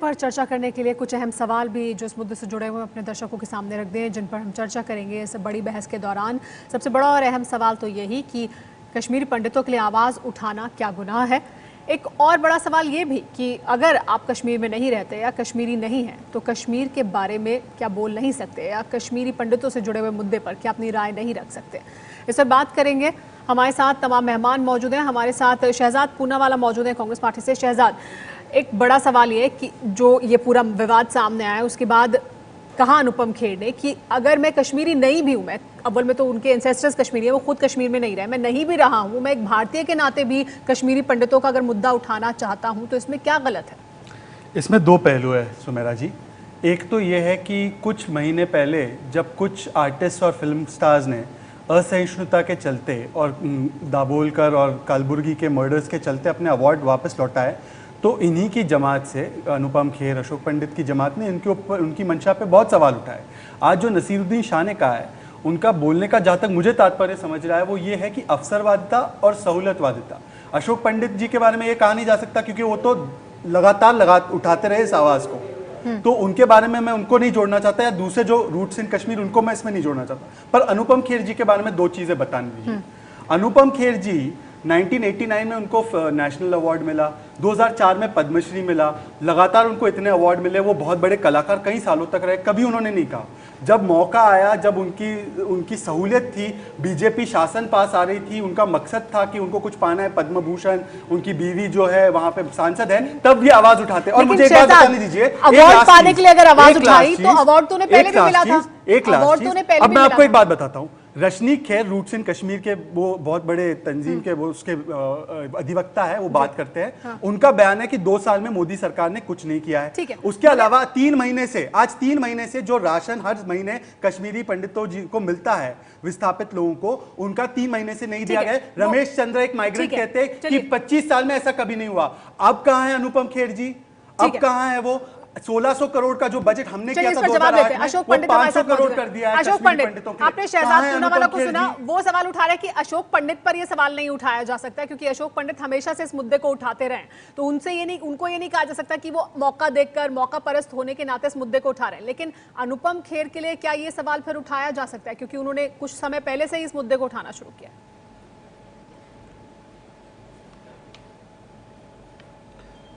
पर चर्चा करने के लिए कुछ अहम सवाल भी जो इस मुद्दे से जुड़े हुए अपने दर्शकों के सामने रख दें, जिन पर हम चर्चा करेंगे इस बड़ी बहस के दौरान। सबसे बड़ा और अहम सवाल तो यही कि कश्मीरी पंडितों के लिए आवाज़ उठाना क्या गुनाह है। एक और बड़ा सवाल ये भी कि अगर आप कश्मीर में नहीं रहते या कश्मीरी नहीं हैं तो कश्मीर के बारे में क्या बोल नहीं सकते या कश्मीरी पंडितों से जुड़े हुए मुद्दे पर क्या अपनी राय नहीं रख सकते। इस पर बात करेंगे। हमारे साथ तमाम मेहमान मौजूद हैं। हमारे साथ शहजाद पूनावाला मौजूद हैं कांग्रेस पार्टी से। शहजाद, एक बड़ा सवाल ये कि जो ये पूरा विवाद सामने आया उसके बाद कहा अनुपम खेर ने कि अगर मैं कश्मीरी नहीं भी हूँ, मैं अव्वल में तो उनके एंसेस्टर्स कश्मीरी है, वो खुद कश्मीर में नहीं रहे, मैं नहीं भी रहा हूँ, मैं एक भारतीय के नाते भी कश्मीरी पंडितों का अगर मुद्दा उठाना चाहता हूँ तो इसमें क्या गलत है? इसमें दो पहलू है सुमेरा जी। एक तो ये है कि कुछ महीने पहले जब कुछ आर्टिस्ट और फिल्म स्टार्स ने असहिष्णुता के चलते और दाभोलकर और कलबुर्गी के मर्डर्स के चलते अपने अवार्ड वापस लौटाए, तो इन्हीं की जमात से अनुपम खेर, अशोक पंडित की जमात ने इनके ऊपर, उनकी मंशा पे बहुत सवाल उठाए। आज जो नसीरुद्दीन शाह ने कहा है, उनका बोलने का जहाँ तक मुझे तात्पर्य समझ रहा है वो ये है कि अवसरवादिता और सहूलतवादिता। अशोक पंडित जी के बारे में ये कहा नहीं जा सकता क्योंकि वो तो लगातार उठाते रहे इस आवाज़ को, तो उनके बारे में मैं उनको नहीं जोड़ना चाहता, या दूसरे जो रूट्स इन कश्मीर उनको मैं इसमें नहीं जोड़ना चाहता। पर अनुपम खेर जी के बारे में दो चीज़ें बतानी दीजिए। अनुपम खेर जी 1989 में उनको नेशनल अवार्ड मिला, 2004 में पद्मश्री मिला, लगातार उनको इतने अवार्ड मिले, वो बहुत बड़े कलाकार कई सालों तक रहे, कभी उन्होंने नहीं कहा। जब मौका आया, जब उनकी सहूलियत थी, बीजेपी शासन पास आ रही थी, उनका मकसद था कि उनको कुछ पाना है, पद्म भूषण, उनकी बीवी जो है वहां पे सांसद है, तब भी आवाज उठाते। और मुझे एक बात बताने दीजिए, अवार्ड पाने के लिए अगर आवाज उठाई तो अवार्ड तो पहले भी मिला था। एक लास्ट चीज, अब मैं आपको एक बात बताता हूँ। रशनीक खैर रूट्स इन कश्मीर के वो बहुत बड़े तंजीम के वो उसके अधिवक्ता है, वो बात करते हैं। हाँ। उनका बयान है कि 2 साल में मोदी सरकार ने कुछ नहीं किया है। उसके अलावा 3 महीने से जो राशन हर महीने कश्मीरी पंडितों जी को मिलता है, विस्थापित लोगों को, उनका 3 महीने से नहीं दिया गया। रमेश चंद्र एक माइग्रेंट कहते हैं कि 25 साल में ऐसा कभी नहीं हुआ। अब कहां है अनुपम खेर जी? अब कहां है वो? 1600 करोड़ का जो बजट हमने किया था 2008 में, अशोक पंडित 500 करोड़ कर दिया है। अशोक पंडित, आपने शहजाद पूनावाला को सुना, वो सवाल उठा रहे हैं कि अशोक पंडित पर ये सवाल नहीं उठाया जा सकता क्योंकि अशोक पंडित हमेशा से इस मुद्दे को उठाते रहे, तो उनको ये नहीं कहा जा सकता कि वो मौका देखकर, मौका परस्त होने के नाते इस मुद्दे को उठा रहे हैं। लेकिन अनुपम खेर के लिए क्या ये सवाल फिर उठाया जा सकता है क्योंकि उन्होंने कुछ समय पहले से ही इस मुद्दे को उठाना शुरू किया?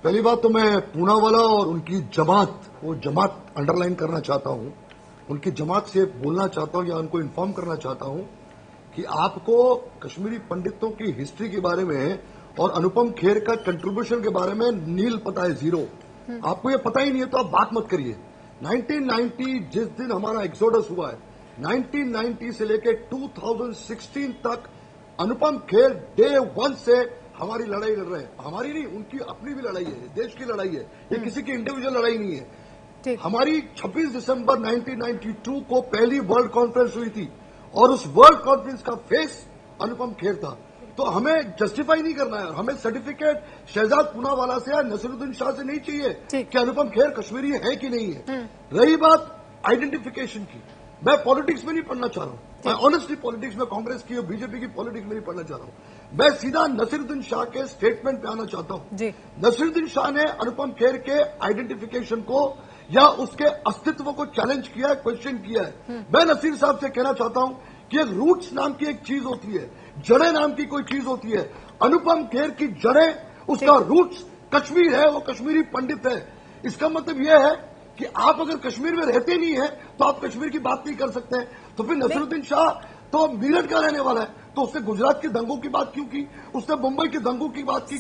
पहली बात तो मैं पूनावाला और उनकी जमात अंडरलाइन करना चाहता हूं, उनकी जमात से बोलना चाहता हूं या उनको इन्फॉर्म करना चाहता हूं कि आपको कश्मीरी पंडितों की हिस्ट्री के बारे में और अनुपम खेर का कंट्रीब्यूशन के बारे में नील पता है, जीरो। आपको ये पता ही नहीं है तो आप बात मत करिए। 1990 जिस दिन हमारा एक्सोडस हुआ है, 1990 से लेकर 2016 तक अनुपम खेर डे 1 से हमारी लड़ाई लड़ रहे हैं। हमारी नहीं, उनकी अपनी भी लड़ाई है, देश की लड़ाई है, ये किसी की इंडिविजुअल लड़ाई नहीं है। हमारी 26 दिसंबर 1992 को पहली वर्ल्ड कॉन्फ्रेंस हुई थी और उस वर्ल्ड कॉन्फ्रेंस का फेस अनुपम खेर था। तो हमें जस्टिफाई नहीं करना है, हमें सर्टिफिकेट शहजाद पूनावाला से या नसीरुद्दीन शाह से नहीं चाहिए कि अनुपम खेर कश्मीरी है कि नहीं है। रही बात आइडेंटिफिकेशन की, मैं पॉलिटिक्स में नहीं पढ़ना चाह रहा हूं, मैं ऑनेस्टली पॉलिटिक्स में कांग्रेस की और बीजेपी की पॉलिटिक्स में नहीं पढ़ना चाह रहा हूं। मैं सीधा नसीरुद्दीन शाह के स्टेटमेंट पे आना चाहता हूं। नसीरुद्दीन शाह ने अनुपम खेर के आइडेंटिफिकेशन को या उसके अस्तित्व को चैलेंज किया है, क्वेश्चन किया है। मैं नसीर साहब से कहना चाहता हूं कि एक रूट्स नाम की एक चीज होती है, जड़ें नाम की कोई चीज होती है। अनुपम खेर की जड़ें, उसका रूट्स कश्मीर है, वो कश्मीरी पंडित है। इसका मतलब यह है कि आप अगर कश्मीर में रहते नहीं है तो आप कश्मीर की बात नहीं कर सकते हैं। तो फिर नसीरुद्दीन शाह तो मेरठ का रहने वाला है, तो उसने गुजरात के दंगों की बात क्यों की? उसने मुंबई के दंगों की बात की?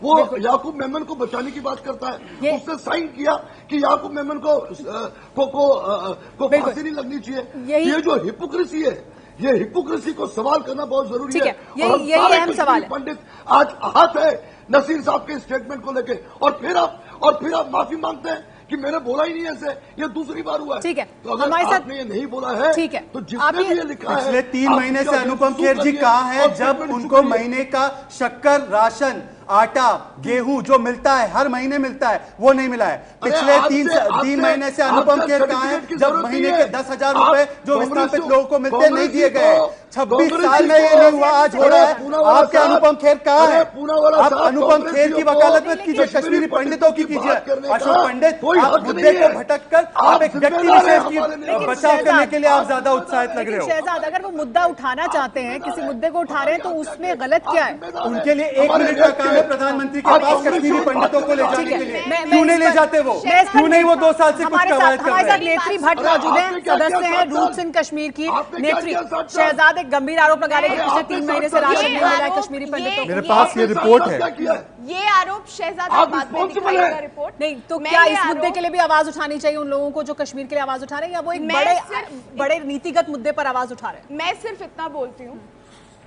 वो याकूब मेमन को बचाने की बात करता है, उसने साइन किया कि याकूब मेमन को फांसी नहीं लगनी चाहिए। ये जो हिपोक्रेसी है, ये हिपोक्रेसी को सवाल करना बहुत जरूरी है। यही अहम सवाल है। पंडित आज हाथ है नसीर साहब के स्टेटमेंट को लेके, और फिर आप माफी मांगते हैं कि मैंने बोला ही नहीं ऐसे, ये दूसरी बार हुआ है। ठीक है, तो अगर आपने ये नहीं बोला है, ठीक है, तो जिसने भी ये लिखा है, पिछले 3 महीने से अनुपम खेर जी कहाँ है जब उनको महीने का शक्कर, राशन, आटा, गेहूं जो मिलता है, हर महीने मिलता है, वो नहीं मिला है। पिछले 3 महीने से अनुपम खेर कहाँ है जब महीने के 10,000 रुपए जो विस्थापित लोगों को मिलते नहीं दिए गए। 26 साल में ये नहीं हुआ, आज हो रहा है। आपके अनुपम खेर कहाँ है? आप अनुपम खेर की वकालत मत कीजिए, कश्मीरी पंडितों की कीजिए। अशोक पंडित, आप मुद्दे को भटक कर आप एक व्यक्ति विशेष की बचाव करने के लिए आप ज्यादा उत्साहित लग रहे हो। शहजाद, अगर वो मुद्दा उठाना चाहते हैं, किसी मुद्दे को उठा रहे हैं, तो उसमें गलत क्या है? उनके लिए 1 मिनट का काम है प्रधानमंत्री के पास कश्मीरी पंडितों को ले जाने के लिए। क्यों नहीं ले जाते वो? क्यों नहीं वो 2 साल से कुछ कवायद कर रहे हैं? नेत्री भट्ट मौजूद है, सदस्य हैं रूट्स इन कश्मीर की। नेत्री, शहजाद एक गंभीर आरोप लगा रहे हैं कि पिछले 3 महीने से राशन नहीं मिला है कश्मीरी पंडितों को। मेरे पास ये रिपोर्ट है। ये आरोप शहजाद बाद में दिखाएगा रिपोर्ट। नहीं तो क्या इस मुद्दे के लिए भी आवाज उठानी चाहिए उन लोगों को जो कश्मीर के लिए आवाज उठा रहे हैं, या वो एक बड़े नीतिगत मुद्दे पर आवाज उठा रहे हैं? मैं सिर्फ इतना बोलती हूँ,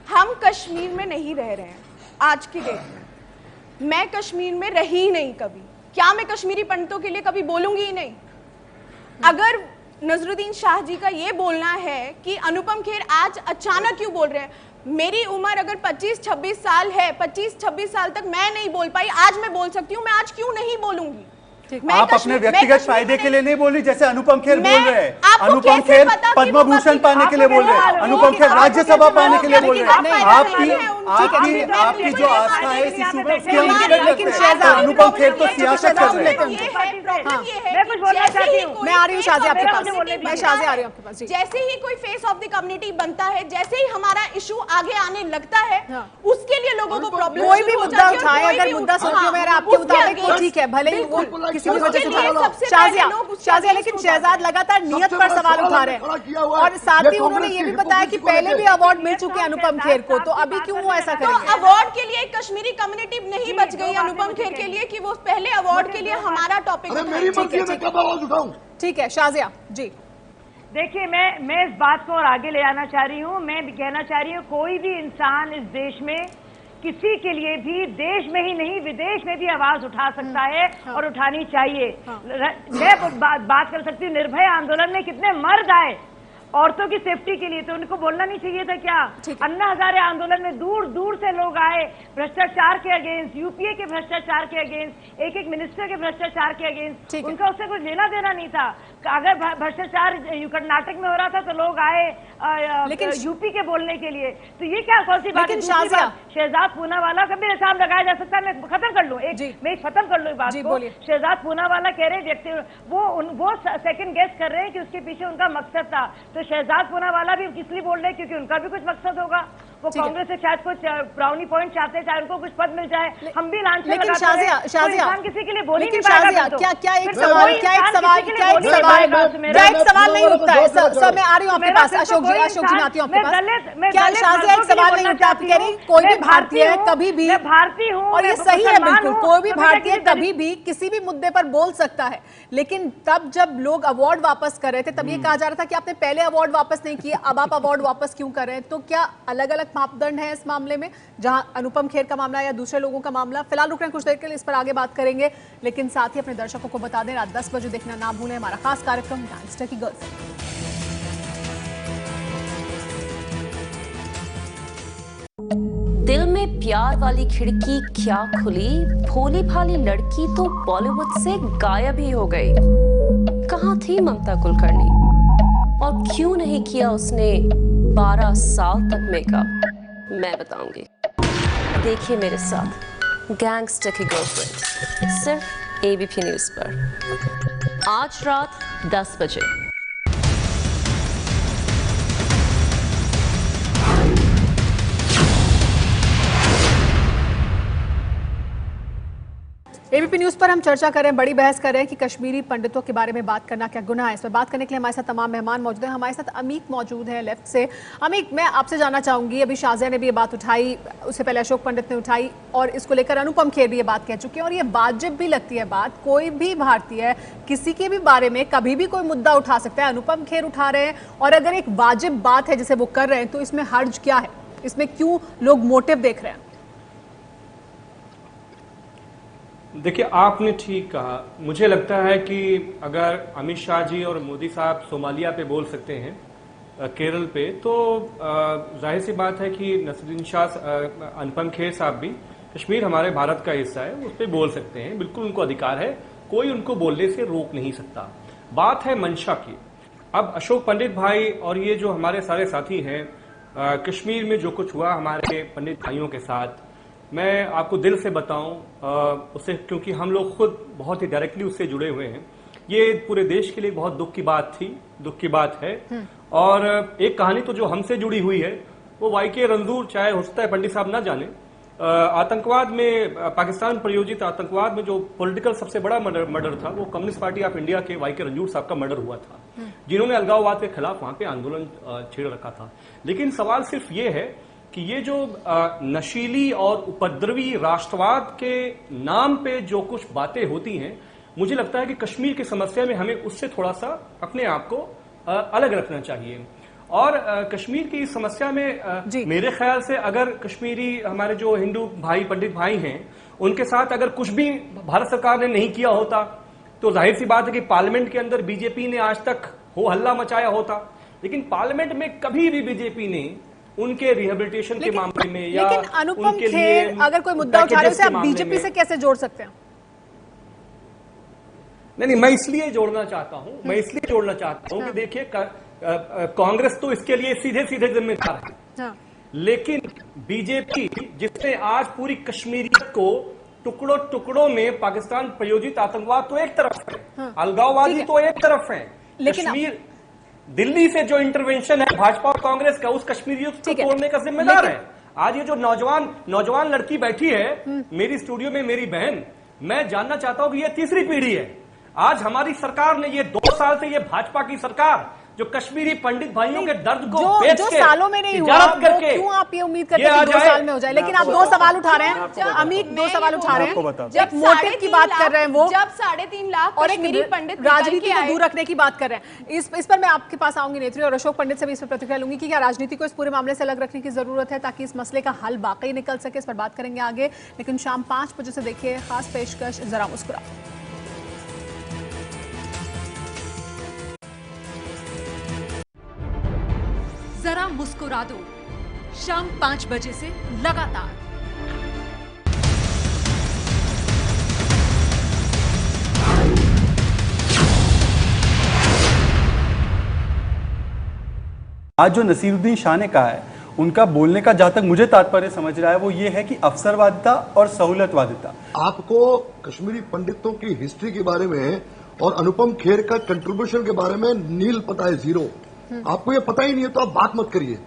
हम कश्मीर में नहीं रह रहे हैं आज की डेट में। मैं कश्मीर में रही ही नहीं कभी, क्या मैं कश्मीरी पंडितों के लिए कभी बोलूंगी ही नहीं? अगर नजरुद्दीन शाह जी का ये बोलना है कि अनुपम खेर आज अचानक क्यों बोल रहे हैं, मेरी उम्र अगर 25-26 साल है, 25-26 साल तक मैं नहीं बोल पाई, आज मैं बोल सकती हूँ, मैं आज क्यों नहीं बोलूंगी? आप अपने व्यक्तिगत फायदे के लिए नहीं बोल रही, जैसे अनुपम खेर बोल रहे हैं। अनुपम खेर पद्म भूषण पाने के लिए बोल रहे हैं, अनुपम खेर राज्यसभा पाने के लिए बोल रहे हैं। आपकी जो आस्था है इस इशू में, उसकी हम रिस्पेक्ट करते हैं। अनुपम खेर तो सियासत कर रहे हैं। मैं कुछ बोलना चाहती हूँ, मैं आ रही हूँ शाज़िया आपके पास, मैं शाज़िया आ रही हूँ आपके पास। जैसे ही कोई फेस ऑफ द कम्युनिटी बनता है, जैसे ही हमारा इशू आगे आने लगता है, उसके लिए लोगों को प्रॉब्लम। कोई भी मुद्दा उठाए, अगर मुद्दा सोचो मेरा आपके मुताबिक वो ठीक है, भले ही वो किसी भी वजह से उठा। शाज़िया लेकिन शहजाद लगातार नियत पर सवाल उठा रहे हैं, और साथ ही उन्होंने ये भी बताया कि पहले भी अवार्ड मिल चुके हैं अनुपम खेर को, तो अभी क्यों वो ऐसा करेंगे? अवार्ड के लिए कश्मीरी कम्युनिटी नहीं बच गई अनुपम खेर के लिए कि वो पहले अवार्ड के लिए हमारा टॉपिक ठीक है शाज़िया जी। देखिए, मैं इस बात को और आगे ले आना चाह रही हूँ। मैं कहना चाह रही हूँ, कोई भी इंसान इस देश में किसी के लिए भी, देश में ही नहीं विदेश में भी आवाज उठा सकता है और उठानी चाहिए। मैं बात कर सकती हूँ, निर्भय आंदोलन में कितने मर्द आए औरतों की सेफ्टी के लिए, तो उनको बोलना नहीं चाहिए था क्या? अन्ना हजारे आंदोलन में दूर दूर से लोग आए भ्रष्टाचार के अगेंस्ट, यूपीए के भ्रष्टाचार के अगेंस्ट, एक मिनिस्टर के भ्रष्टाचार के अगेंस्ट। उनका उससे कुछ लेना देना नहीं था। अगर भ्रष्टाचार कर्नाटक में हो रहा था तो लोग आए लेकिन यूपी के बोलने के लिए, तो ये क्या कौन सी बात है? शहजाद पूनावाला का भी इल्जाम लगाया जा सकता है। मैं खत्म कर लूँ मैं खत्म कर लूँ बात को। शहजाद पूनावाला कह रहे व्यक्ति वो सेकंड गेस कर रहे हैं कि उसके पीछे उनका मकसद था। तो शहजाद पूनावाला भी इसलिए बोल रहे हैं क्योंकि उनका भी कुछ मकसद होगा। वो कांग्रेस से शायद कुछ ब्राउनी पॉइंट चाहते हैं, चाहे उनको कुछ पद मिल जाए, हम भी लांछन लगाते हैं। शाज़िया किसी के लिए बोल ही नहीं पाएगा। क्या एक सवाल नहीं उठता है? सर मैं आ रही हूँ आपके पास, अशोक जी मैं आती हूँ आपके पास। क्या शाज़िया एक सवाल नहीं उठता? आप कह रही कोई भी भारतीय कभी भी, भारतीय हूँ और ये सही है बिल्कुल, कोई भी भारतीय कभी भी किसी भी मुद्दे पर बोल सकता है, लेकिन तब जब लोग अवार्ड वापस कर रहे थे तब ये कहा जा रहा था कि आपने पहले अवार्ड वापस नहीं किए, अब आप अवार्ड वापस क्यों कर रहे हैं? तो क्या अलग अलग मापदंड है इस मामले में, जहां अनुपम खेर का मामला या दूसरे लोगों का मामला? फिलहाल रुक रहे हैं, कुछ देर के लिए इस पर आगे बात करेंगे, लेकिन साथ ही अपने दर्शकों को बता दें, रात 10 बजे देखना ना भूलें हमारा खास कार्यक्रम गैंगस्टर की गर्लफ्रेंड। दिल में प्यार वाली खिड़की क्या खुली, भोली भाली लड़की तो बॉलीवुड से गायब ही हो गई। कहाँ थी ममता कुलकर्णी, और क्यों नहीं किया उसने 12 साल तक मेकअप? मैं बताऊंगी, देखिए मेरे साथ गैंगस्टर की गर्लफ्रेंड, सिर्फ एबीपी न्यूज पर, आज रात 10 बजे। एबीपी न्यूज पर हम चर्चा कर रहे हैं, बड़ी बहस कर रहे हैं कि कश्मीरी पंडितों के बारे में बात करना क्या गुनाह है। इस पर बात करने के लिए हमारे साथ तमाम मेहमान मौजूद हैं। हमारे साथ अमीक मौजूद है लेफ्ट से। अमीक, मैं आपसे जानना चाहूंगी, अभी शाज़िया ने भी ये बात उठाई, उससे पहले अशोक पंडित ने उठाई, और इसको लेकर अनुपम खेर भी ये बात कह चुके हैं, और ये वाजिब भी लगती है बात। कोई भी भारतीय किसी के भी बारे में कभी भी कोई मुद्दा उठा सकता है, अनुपम खेर उठा रहे हैं, और अगर एक वाजिब बात है जिसे वो कर रहे हैं तो इसमें हर्ज क्या है? इसमें क्यों लोग मोटिव देख रहे हैं? देखिए, आपने ठीक कहा। मुझे लगता है कि अगर अमित शाह जी और मोदी साहब सोमालिया पे बोल सकते हैं, केरल पे, तो जाहिर सी बात है कि नसरुद्दीन शाह, अनुपम खेर साहब भी, कश्मीर हमारे भारत का हिस्सा है, उस पर बोल सकते हैं। बिल्कुल उनको अधिकार है, कोई उनको बोलने से रोक नहीं सकता। बात है मंशा की। अब अशोक पंडित भाई और ये जो हमारे सारे साथी हैं, कश्मीर में जो कुछ हुआ हमारे पंडित भाइयों के साथ, मैं आपको दिल से बताऊं उससे, क्योंकि हम लोग खुद बहुत ही डायरेक्टली उससे जुड़े हुए हैं। ये पूरे देश के लिए बहुत दुख की बात थी, दुख की बात है। और एक कहानी तो जो हमसे जुड़ी हुई है वो वाईके रंजूर, चाहे हो सकता है पंडित साहब ना जाने, आतंकवाद में, पाकिस्तान प्रायोजित आतंकवाद में जो पॉलिटिकल सबसे बड़ा मर्डर था वो कम्युनिस्ट पार्टी ऑफ इंडिया के वाईके रंजूर साहब का मर्डर हुआ था, जिन्होंने अलगाववाद के खिलाफ वहां पे आंदोलन छेड़ रखा था। लेकिन सवाल सिर्फ ये है कि ये जो नशीली और उपद्रवी राष्ट्रवाद के नाम पे जो कुछ बातें होती हैं, मुझे लगता है कि कश्मीर की समस्या में हमें उससे थोड़ा सा अपने आप को अलग रखना चाहिए। और कश्मीर की इस समस्या में मेरे ख्याल से अगर कश्मीरी हमारे जो हिंदू भाई, पंडित भाई हैं, उनके साथ अगर कुछ भी भारत सरकार ने नहीं किया होता तो जाहिर सी बात है कि पार्लियामेंट के अंदर बीजेपी ने आज तक हो हल्ला मचाया होता। लेकिन पार्लियामेंट में कभी भी बीजेपी ने उनके रिहेबिलिटेशन के मामले में या लेकिन अनुपम खेर अगर कोई मुद्दा उठा रहे हो उसे आप बीजेपी से कैसे जोड़ सकते हैं? नहीं, मैं इसलिए जोड़ना चाहता हूं कि देखिए कांग्रेस तो इसके लिए सीधे सीधे जिम्मेदार है। हाँ। लेकिन बीजेपी जिसने आज पूरी कश्मीरियत को टुकड़ों टुकड़ों में, पाकिस्तान प्रायोजित आतंकवाद तो एक तरफ है, हाँ। अलगाववादी तो एक तरफ है, कश्मीर दिल्ली से जो इंटरवेंशन है भाजपा और कांग्रेस का, उस कश्मीरियत को तोड़ने का जिम्मेदार है। आज ये जो नौजवान लड़की बैठी है मेरी स्टूडियो में, मेरी बहन, मैं जानना चाहता हूं कि ये तीसरी पीढ़ी है। आज हमारी सरकार ने, ये 2 साल से ये भाजपा की सरकार जो कश्मीरी पंडित भाइयों के दर्द को बेच के, सालों में नहीं हुआ, करके, क्यों आप ये उम्मीद करते हैं कि 2 साल में हो जाए? लेकिन आप 2 सवाल उठा रहे हैं, अमित 2 सवाल उठा रहे हैं, जब मोटिव की बात कर रहे हैं वो, जब 3.5 लाख और एक पंडित राजनीति को दूर रखने की बात कर रहे हैं। इस पर मैं आपके पास आऊंगी नेत्री, और अशोक पंडित से भी इस पर प्रतिक्रिया लूंगी कि क्या राजनीति को इस पूरे मामले से अलग रखने की जरूरत है ताकि इस मसले का हल वाकई निकल सके। इस पर बात करेंगे आगे, लेकिन शाम 5 बजे से देखिए खास पेशकश जरा मुस्कुरा। जरा मुस्कुरा दो, शाम 5 बजे से लगातार। आज जो नसीरुद्दीन शाह ने कहा है, उनका बोलने का जहां तक मुझे तात्पर्य समझ रहा है वो ये है कि अवसरवादिता और सहूलतवादिता। आपको कश्मीरी पंडितों की हिस्ट्री के बारे में और अनुपम खेर का कंट्रीब्यूशन के बारे में नील पता है, 0। आपको ये पता ही नहीं है तो आप बात मत करिए।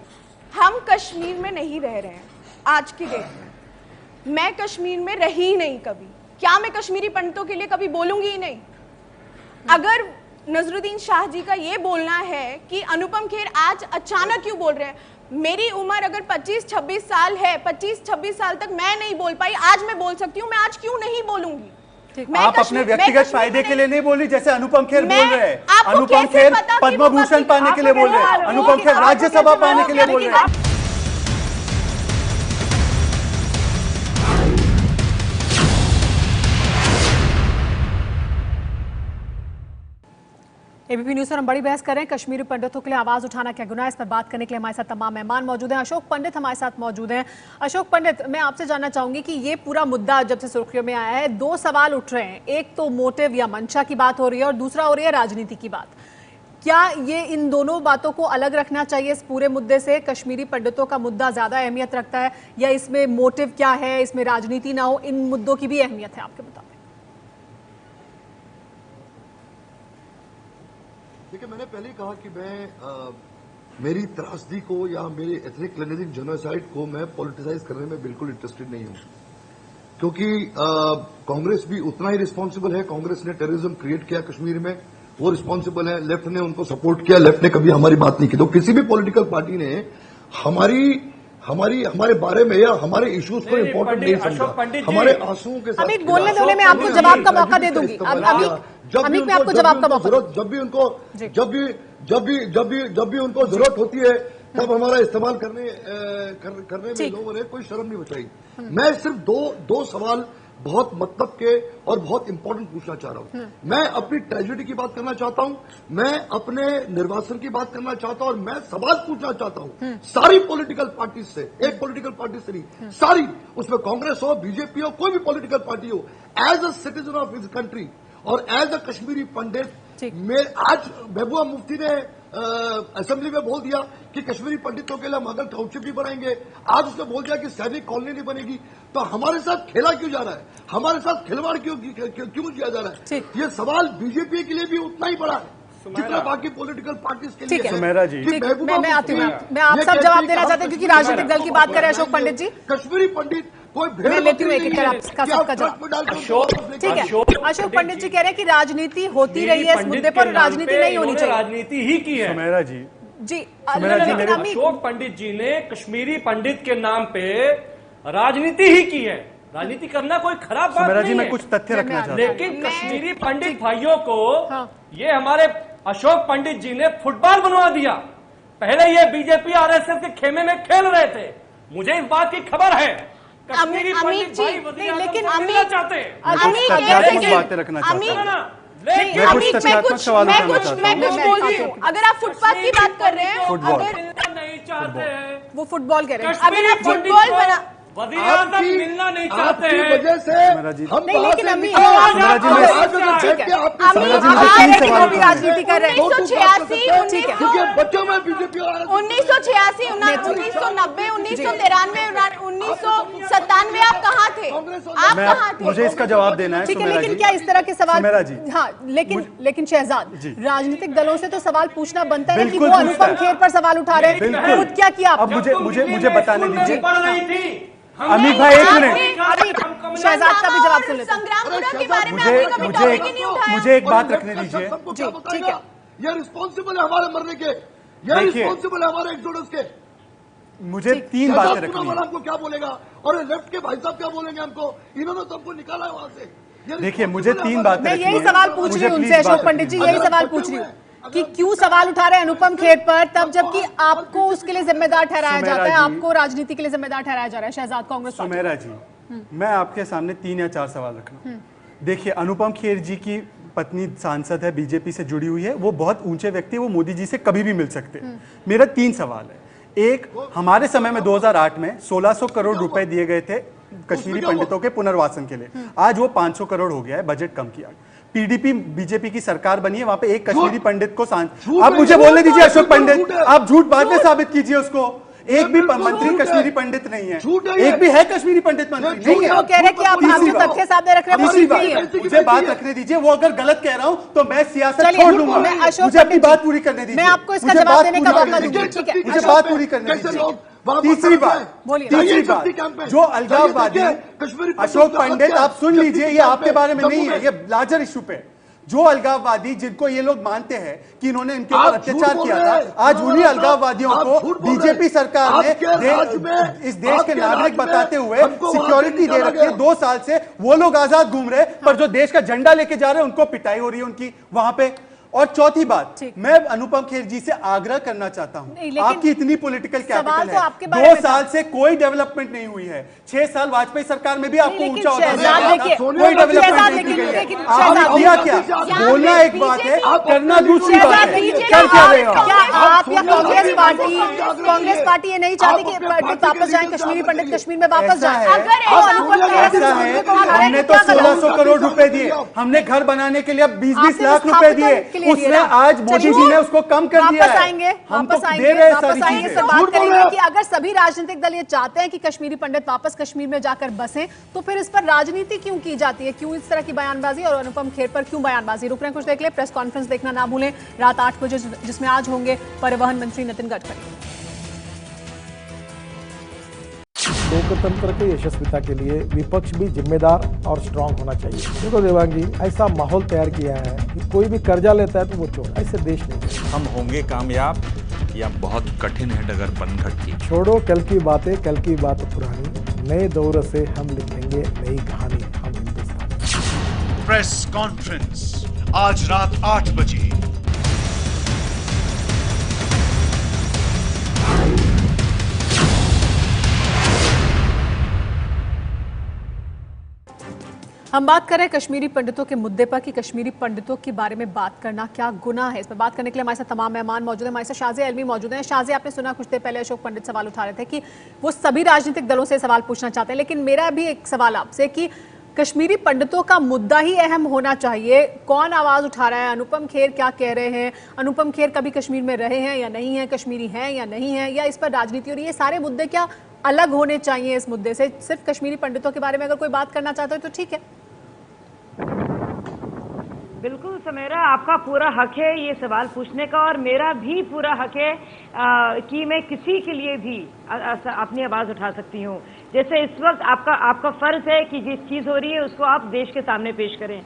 हम कश्मीर में नहीं रह रहे हैं आज की डेट में। मैं कश्मीर में रही नहीं कभी, क्या मैं कश्मीरी पंडितों के लिए कभी बोलूंगी ही नहीं? अगर नजरुद्दीन शाह जी का ये बोलना है कि अनुपम खेर आज अचानक क्यों बोल रहे हैं, मेरी उम्र अगर 25-26 साल है, 25-26 साल तक मैं नहीं बोल पाई, आज मैं बोल सकती हूँ, मैं आज क्यों नहीं बोलूंगी? आप अपने व्यक्तिगत फायदे के लिए नहीं बोल रही, जैसे अनुपम खेर बोल रहे हैं। अनुपम खेर पद्म भूषण पाने के लिए बोल रहे हैं, अनुपम खेर राज्यसभा पाने के लिए बोल रहे हैं। एबीपी न्यूज पर हम बड़ी बहस कर रहे हैं, कश्मीरी पंडितों के लिए आवाज उठाना क्या गुनाह है। इस पर बात करने के लिए हमारे साथ तमाम मेहमान मौजूद हैं। अशोक पंडित हमारे साथ मौजूद हैं। अशोक पंडित, मैं आपसे जानना चाहूंगी कि ये पूरा मुद्दा जब से सुर्खियों में आया है, 2 सवाल उठ रहे हैं। एक तो मोटिव या मंशा की बात हो रही है और दूसरा हो रही है राजनीति की बात। क्या ये इन दोनों बातों को अलग रखना चाहिए इस पूरे मुद्दे से? कश्मीरी पंडितों का मुद्दा ज्यादा अहमियत रखता है या इसमें मोटिव क्या है, इसमें राजनीति ना हो, इन मुद्दों की भी अहमियत है आपके मुताबिक? देखिए, मैंने पहले ही कहा कि मैं मेरी त्रासदी को या मेरे एथनिक क्लेंजिंग जेनोसाइड को मैं पॉलिटिसाइज करने में बिल्कुल इंटरेस्टेड नहीं हूं, क्योंकि कांग्रेस भी उतना ही रिस्पॉन्सिबल है। कांग्रेस ने टेररिज्म क्रिएट किया कश्मीर में, वो रिस्पॉन्सिबल है। लेफ्ट ने उनको सपोर्ट किया, लेफ्ट ने कभी हमारी बात नहीं की। तो किसी भी पॉलिटिकल पार्टी ने हमारे बारे में या हमारे इश्यूज को इम्पोर्टेंट नहीं समझा। हमारे आंसुओं के साथ अमित बोलने दो, मैं आपको जवाब का मौका दे दूंगी। अमित मैं आपको जवाब का मौका, जब भी उनको जरूरत होती है तब हमारा इस्तेमाल करने में लोगों ने कोई शर्म नहीं बचाई। मैं सिर्फ दो सवाल बहुत मतलब के और बहुत इंपॉर्टेंट पूछना चाह रहा हूं। मैं अपनी ट्रेजेडी की बात करना चाहता हूं, मैं अपने निर्वासन की बात करना चाहता हूं और मैं सवाल पूछना चाहता हूं सारी पॉलिटिकल पार्टी से, एक पॉलिटिकल पार्टी से नहीं, सारी, उसमें कांग्रेस हो, बीजेपी हो, कोई भी पॉलिटिकल पार्टी हो, as a citizen of his country और एज अ कश्मीरी पंडित, आज महबूबा मुफ्ती ने असेंबली में बोल दिया कि कश्मीरी पंडितों के लिए हम अगर टाउनशिप भी बनाएंगे, आज उसने बोल दिया कि सैनिक कॉलोनी नहीं बनेगी, तो हमारे साथ खेला क्यों जा रहा है, हमारे साथ खिलवाड़ क्यों किया जा रहा है? ये सवाल बीजेपी के लिए भी उतना ही बड़ा है जितना बाकी पॉलिटिकल पार्टीज के लिए है। सुमेरा जी, मैं आती हूँ, मैं आप सब जवाब देना चाहते हैं क्योंकि राजनीतिक दल की बात करें अशोक पंडित जी। कश्मीरी पंडित कोई मैं लेती हूँ एक आपका सबका जवाब। ठीक है, अशोक पंडित जी कह रहे हैं कि राजनीति होती रही है इस मुद्दे पर, राजनीति नहीं होनी चाहिए। राजनीति ही की है सुमेरा जी। जी अशोक पंडित जी ने कश्मीरी पंडित के नाम पे राजनीति ही की है। राजनीति करना कोई खराब बात नहीं है। जी मैं कुछ तथ्य रखना चाहता हूँ, लेकिन कश्मीरी पंडित भाइयों को ये हमारे अशोक पंडित जी ने फुटबॉल बनवा दिया। पहले ये बीजेपी आरएसएस के खेमे में खेल रहे थे, मुझे इस बात की खबर है। कश्मीरी पंडित भाई वजीर लेकिन बनना चाहते हैं। बातें रखना चाहता हूँ। मैं कुछ बोल रही हूँ। अगर आप फुटपाथ की बात कर रहे हैं, अगर नहीं चाहते हैं, वो फुटबॉल कह रहे हैं, अगर आप फुटबॉल बना वजीर आजम मिलना नहीं चाहते हैं, वजह से हम नहीं, लेकिन अम्मी राजनीति कर रहे हैं। 1986 बच्चों में बीजेपी 1986 1990 1993 1997 आप कहाँ थे? आप कहाँ थे? मुझे इसका जवाब देना है। ठीक है, लेकिन क्या इस तरह के सवाल, सुमेरा जी, हाँ लेकिन शहजाद, राजनीतिक दलों से तो सवाल पूछना बनता है कि वो बिल्कुल अनुपम खेर पर सवाल उठा रहे हैं, खुद क्या किया अब मुझे बताने दीजिए। पढ़ रही थी अमित भाई एक मिनट, शहजाद का भी जवाब सुन लेते हैं। संग्रामपुरा के बारे में आपने कभी टॉपिक ही नहीं उठाया। मुझे एक बात रखने दीजिए। जी ठीक है, ये रिस्पॉन्सिबल है हमारे मरने के, ये रिस्पॉन्सिबल है हमारे एक्सोडस के। मुझे तीन बातें रखनी है। हमको क्या बोलेगा और लेफ्ट के भाई साहब क्या बोलेंगे हमको? इन्होंने तो हमको निकाला है वहां से। देखिए मुझे तीन बातें मैं रखनी यही है। सवाल पूछ रही हूँ उनसे, अशोक पंडित जी यही सवाल पूछ रही हूँ कि क्यों सवाल उठा रहे हैं अनुपम खेर पर, तब जबकि आपको उसके लिए जिम्मेदार ठहराया जाता है, आपको राजनीति के लिए जिम्मेदार ठहराया जा रहा है। शहजाद कांग्रेस पार्टी। सुमेरा जी, मैं आपके सामने 3 या 4 सवाल रख रहा हूँ। देखिए अनुपम खेर जी की पत्नी सांसद है, बीजेपी से जुड़ी हुई है, वो बहुत ऊंचे व्यक्ति है, वो मोदी जी से कभी भी मिल सकते हैं। मेरा 3 सवाल है। एक, हमारे समय में 2008 में 1600 करोड़ रुपए दिए गए थे कश्मीरी पंडितों के पुनर्वासन के लिए, आज वो 500 करोड़ हो गया है, बजट कम किया। पीडीपी बीजेपी की सरकार बनी है, वहां पे एक कश्मीरी पंडित को आप मुझे बोलने दीजिए अशोक पंडित, आप झूठ बाद में साबित कीजिए उसको। एक भी मंत्री कश्मीरी पंडित नहीं है, एक भी है कश्मीरी पंडित मंत्री नहीं है। वो कह रहे हैं कि आप तथ्य सामने रख रहे हैं। तीसरी बात, मुझे बात रखने दीजिए, वो अगर गलत कह रहा हूं तो मैं सियासत छोड़ दूंगा, मुझे अपनी बात पूरी करने दीजिए। मैं आपको इसका जवाब देने का मौका दूंगी, ठीक है? मुझे बात पूरी करने दीजिए। तीसरी बात, जो अलगाववादी अशोक पंडित, आप सुन लीजिए, ये आपके बारे में नहीं है, ये लार्जर इशू पे, जो अलगाववादी जिनको ये लोग मानते हैं कि इन्होंने इनके ऊपर अत्याचार किया था, आज उन्हीं अलगाववादियों को बीजेपी सरकार ने इस देश के नागरिक बताते हुए सिक्योरिटी दे रखी है। 2 साल से वो लोग आजाद घूम रहे हैं, पर जो देश का झंडा लेके जा रहे हैं उनको पिटाई हो रही है उनकी वहां पे। और चौथी बात, मैं अनुपम खेर जी से आग्रह करना चाहता हूं, आपकी इतनी पॉलिटिकल कैपिटल है, 2 साल से कोई डेवलपमेंट नहीं हुई है। 6 साल वाजपेयी सरकार में भी आपको ऊंचा होता है, कोई डेवलपमेंट नहीं की गई है। आपने किया क्या? बोलना एक बात है, करना दूसरी बात है। कर क्या रहे हो? क्या आप या कांग्रेस पार्टी ये नहीं चाहती कि पंडित वापस जाए, कश्मीरी पंडित कश्मीर में वापस जाए? ऐसा है, हमने तो 1600 करोड़ रुपए दिए, हमने घर बनाने के लिए 20-20 लाख रुपए दिए, उसमें आज मोदी जी ने उसको कम कर दिया है। वापस आएंगे सब बात करेंगे कि अगर सभी राजनीतिक दल ये चाहते हैं कि कश्मीरी पंडित वापस कश्मीर में जाकर बसें, तो फिर इस पर राजनीति क्यों की जाती है? क्यों इस तरह की बयानबाजी, और अनुपम खेर पर क्यों बयानबाजी? रुक रहे हैं, कुछ देख ले। प्रेस कॉन्फ्रेंस देखना ना भूलें रात 8 बजे, जिसमें आज होंगे परिवहन मंत्री नितिन गडकरी। लोकतंत्र के यशस्विता के लिए विपक्ष भी जिम्मेदार और स्ट्रांग होना चाहिए। देखो देवांगी, ऐसा माहौल तैयार किया है कि कोई भी कर्जा लेता है तो वो चोर, ऐसे देश नहीं। हम होंगे कामयाब या बहुत कठिन है डगर पनघट की। छोड़ो कल की बातें, कल की बात पुरानी, नए दौर से हम लिखेंगे नई कहानी, हम हिंदुस्तान। प्रेस कॉन्फ्रेंस आज रात 8 बजे। हम बात करें कश्मीरी पंडितों के मुद्दे पर कि कश्मीरी पंडितों के बारे में बात करना क्या गुनाह है। इस पर बात करने के लिए हमारे साथ तमाम मेहमान मौजूद हैं। हमारे साथ शाज़िया अलवी मौजूद हैं। शाज़िया, आपने सुना कुछ देर पहले अशोक पंडित सवाल उठा रहे थे कि वो सभी राजनीतिक दलों से सवाल पूछना चाहते हैं, लेकिन मेरा भी एक सवाल आपसे कि कश्मीरी पंडितों का मुद्दा ही अहम होना चाहिए। कौन आवाज उठा रहा है? अनुपम खेर क्या कह रहे हैं? अनुपम खेर कभी कश्मीर में रहे हैं या नहीं है? कश्मीरी हैं या नहीं है? या इस पर राजनीति हो रही है? ये सारे मुद्दे क्या अलग होने चाहिए इस मुद्दे से? सिर्फ कश्मीरी पंडितों के बारे में अगर कोई बात करना चाहता है तो ठीक है। बिल्कुल समेरा, आपका पूरा हक है ये सवाल पूछने का, और मेरा भी पूरा हक है कि मैं किसी के लिए भी अपनी आवाज उठा सकती हूँ। जैसे इस वक्त आपका फर्ज है कि जिस चीज हो रही है उसको आप देश के सामने पेश करें।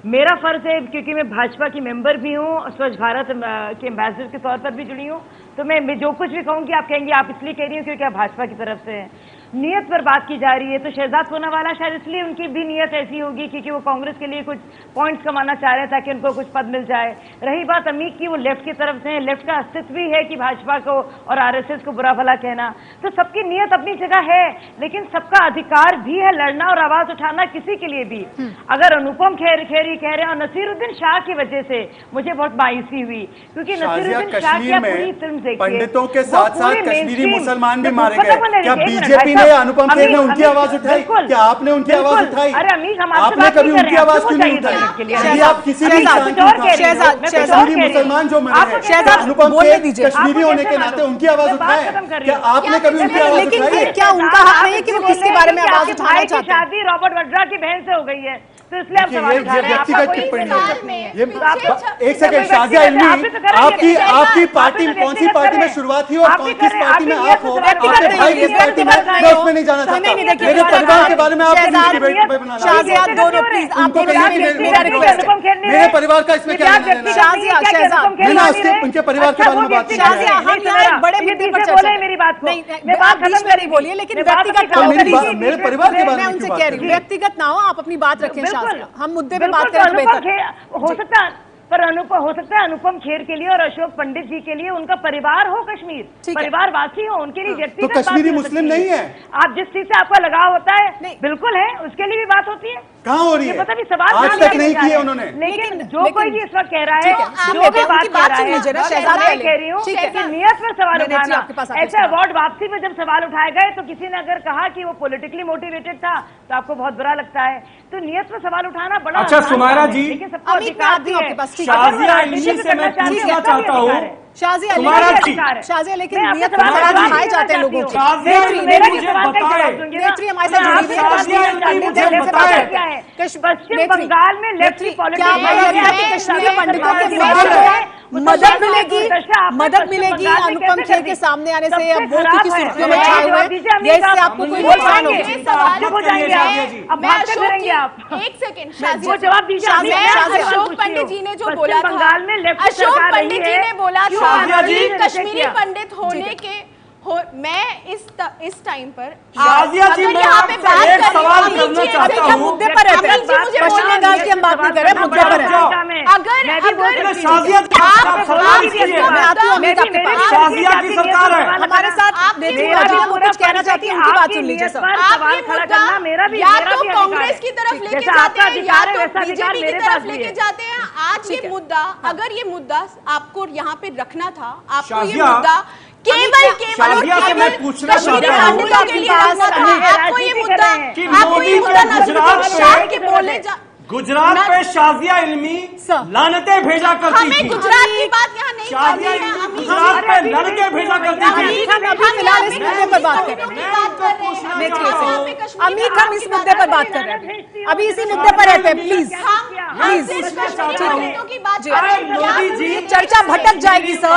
मेरा फर्ज है, क्योंकि मैं भाजपा की मेंबर भी हूँ, स्वच्छ भारत के एम्बेसडर के तौर पर भी जुड़ी हूँ, तो मैं जो कुछ भी कहूँगी आप कहेंगे आप इसलिए कह रही हूँ क्योंकि आप भाजपा की तरफ से हैं। नियत पर बात की जा रही है, तो शहजाद पूनावाला शायद इसलिए उनकी भी नियत ऐसी होगी क्योंकि वो कांग्रेस के लिए कुछ पॉइंट्स कमाना चाह रहे हैं ताकि उनको कुछ पद मिल जाए। रही बात अमीक की, वो लेफ्ट की तरफ से है, लेफ्ट का अस्तित्व भी है कि भाजपा को और आरएसएस को बुरा भला कहना, तो सबकी नियत अपनी जगह है, लेकिन सबका अधिकार भी है लड़ना और आवाज उठाना किसी के लिए भी। अगर अनुपम खेर कह रहे हैं, और नसीरुद्दीन शाह की वजह से मुझे बहुत मायूसी हुई, क्योंकि नसीरुद्दीन शाह की पूरी फिल्म देखिए, पंडितों के साथ साथ कश्मीरी मुसलमान भी मारे गए। क्या बीजेपी ने या अनुपम खेर ने उनकी आवाज उठाई? क्या आपने उनकी आवाज उठाई? अरे अमीक, हम आपने कभी उनकी आवाज क्यों नहीं उठाई? यदि आप किसी भी कश्मीरी मुसलमान जो मरे हैं, अनुपम खेर कश्मीरी होने के नाते उनकी आवाज उठाए? क्या आपने कभी उनकी आवाज उठाई? लेकिन क्या उनका हक नहीं है कि वो किसके बारे में आवाज उठाना चाहते हैं? शादी रॉबर्ट वड्रा की बहन से हो गई है, तो इसलिए आप सवाल उठा रहे हैं। व्यक्तिगत टिप्पणी है। एक सेकंड, शाजिया इल्मी, आपकी पार्टी कौन सी पार्टी में शुरुआत हुई और किस पार्टी में आप हो? आपके भाई किस पार्टी में? मैं उसमें नहीं जाना चाहता। मेरे परिवार के बारे में आप डिबेट में बनाना। शाजिया दोनों प्लीज, आप मेरा रिक्वेस्ट है। मेरे परिवार का इसमें क्या लेना देना? शाजिया, शहजाद, मैंने उनके परिवार के बारे में बात की। शाजिया, हम यहाँ एक बड़े मुद्दे पर चर्चा करें। मेरी बात नहीं, आप बीच में नहीं बोलिए, लेकिन व्यक्तिगत ना हो। मेरे परिवार के बारे में मैं उनसे कह रही हूँ, व्यक्तिगत ना हो, आप अपनी बात रखें। शाजिया, हम मुद्दे पे बात करें तो बेहतर हो सकता है। पर हो सकता है अनुपम खेर के लिए और अशोक पंडित जी के लिए उनका परिवार हो कश्मीर, परिवारवासी हो, उनके लिए व्यक्तिगत तो कश्मीरी मुस्लिम नहीं है। आप जिस चीज से आपका लगाव होता है बिल्कुल है, उसके लिए भी बात होती है। कहाँ हो रही है? पता भी सवाल आज तक नहीं किए उन्होंने। लेकिन जो कोई भी इस वक्त कह रहा है, जो भी बात कर रहा है, मैं कह रही हूँ कि नियत पर सवाल उठाना। ऐसे अवार्ड वापसी में जब सवाल उठाए गए तो किसी ने अगर कहा कि वो पॉलिटिकली मोटिवेटेड था तो आपको बहुत बुरा लगता है। तो नियत पर सवाल उठाना बड़ा अच्छा सुमारा जी, लेकिन सबको अधिकार भी है। शाजिया इल्मी से मैं पूछना चाहता हूँ, शाजिया, लेकिन नियत पर सवाल उठाए जाते हैं लोगों के। नेत्री हमारे साथ जुड़ी हुई है। पश्चिम बंगाल में लेफ्ट की कश्मीरी पंडितों के मदद मिलेगी अनुपम खेर के सामने आने से? अब वो की सुर्खियों में छाए हुए, ये इससे आपको कोई नुकसान होगा? एक सेकंड, वो जवाब दीजिए। अशोक पंडित जी ने जो बोला था, बंगाल में लेफ्ट अशोक पंडित जी ने बोला था कश्मीरी पंडित होने के मैं इस टाइम पर शाजिया जी, मैं आपसे एक सवाल करना चाहता हूँ। मुद्दे पर रहते हैं, पश्चिम बंगाल की हम बात नहीं कर रहे, मुद्दे पर है। शाजिया की सरकार है हमारे साथ, वो कुछ कहना चाहती है, उनकी बात सुन लीजिए सर। या तो कांग्रेस की तरफ लेके जाते हैं या तो बीजेपी की तरफ लेके जाते हैं। आज ये मुद्दा, अगर ये मुद्दा आपको यहाँ पे रखना था, आपको ये मुद्दा केवल कश्मीरी पंडितों के लिए रखना था। आपको ये मुद्दा नसीरुद्दीन शाह के बोले गुजरात पे शाजिया इल्मी लानतें भेजा करती थी। हमें गुजरात की बात यहाँ नहीं करनी है। गुजरात पे लड़के भेजा करती थी। हम अभी फिलहाल इस मुद्दे पर बात कर रहे हैं। अमीक, हम इस मुद्दे पर बात कर रहे हैं, अभी इसी मुद्दे पर रहते हैं। प्लीज मोदी जी, चर्चा भटक जाएगी सर।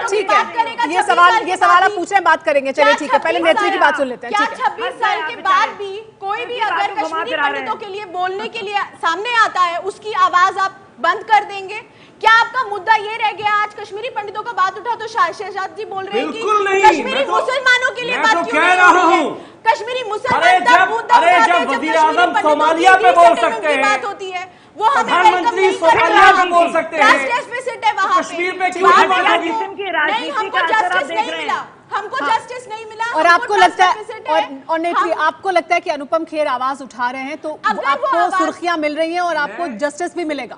ठीक है, ये सवाल आप पूछ रहे हैं, बात करेंगे। चलिए ठीक है, पहले नेत्री की बात सुन लेते हैं। क्या 26 साल के बाद भी कोई भी अगर कश्मीरी पंडितों के लिए बोलने के लिए सामने आता है, उसकी आवाज आप बंद कर देंगे? क्या आपका मुद्दा ये रह गया? आज कश्मीरी पंडितों का बात उठा तो शहजाद जी बोल रहे हैं कि कश्मीरी मुसलमानों के लिए बात क्यों नहीं हो रही है? कश्मीरी मुसलमान तब मुद्दा उठाते हैं जब कश्मीरी सोमालिया पे बोल सकते हैं, बात होती है, वो हमें प्रधानमंत्री सोमालिया पे बोल सकते हैं, विजिट है वहाँ कश्मीर पे नहीं, हमको जस्टिस नहीं मिला, हमको जस्टिस नहीं मिला। और आपको लगता है, और नेत्री, आपको लगता है कि अनुपम खेर आवाज उठा रहे हैं तो आपको सुर्खियां मिल रही हैं और आपको जस्टिस भी मिलेगा?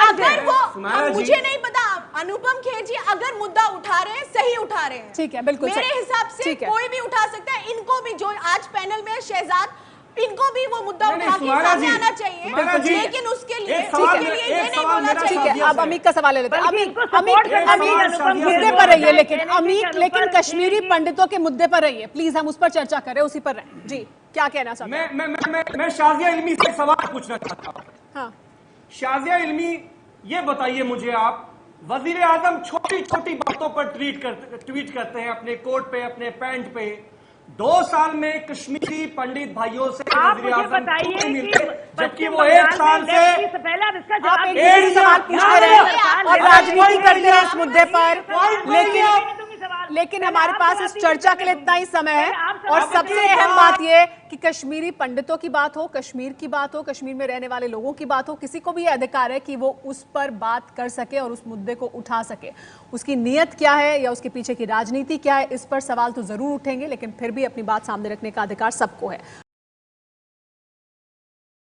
अगर वो, मुझे नहीं पता, अनुपम खेर जी अगर मुद्दा उठा रहे हैं, सही उठा रहे हैं, ठीक है, बिल्कुल मेरे हिसाब से कोई भी उठा सकता है। इनको भी, जो आज पैनल में शहजाद इनको भी वो मुद्दा उठा के सामने आना चाहिए, लेकिन उसके लिए ये नहीं बोलना ठीक चाहिए। है, अब अमीक का सवाल ले लेते हैं। करना चाहिए, अनुपम मुद्दे पर रहिए, लेकिन कश्मीरी पंडितों के मुद्दे पर रहिए प्लीज, हम उस पर चर्चा करें, उसी पर रहें। जी क्या कहना चाहते हैं? मैं शाजिया इल्मी से एक सवाल पूछना चाहता हूँ। हाँ, शाजिया इल्मी, ये बताइए मुझे आप, वजीर आजम छोटी छोटी बातों पर ट्वीट करते हैं अपने कोट पे, अपने पैंट पे। 2 साल में कश्मीरी पंडित भाइयों से आप वजीर मुझे आजम बताइए नहीं कि मिलते, जबकि पश्चिम वो 1 बंगाल साल में से पहले आप इसका आप जवाब एक दीजिए। दूसरे सवाल पूछते रहे और राजनीति करते हैं इस मुद्दे पर, लेकिन हमारे पास इस चर्चा के लिए इतना ही समय है। और सबसे अहम बात यह कि कश्मीरी पंडितों की बात हो, कश्मीर की बात हो, कश्मीर में रहने वाले लोगों की बात हो, किसी को भी यह अधिकार है कि वो उस पर बात कर सके और उस मुद्दे को उठा सके। उसकी नीयत क्या है या उसके पीछे की राजनीति क्या है, इस पर सवाल तो जरूर उठेंगे, लेकिन फिर भी अपनी बात सामने रखने का अधिकार सबको है।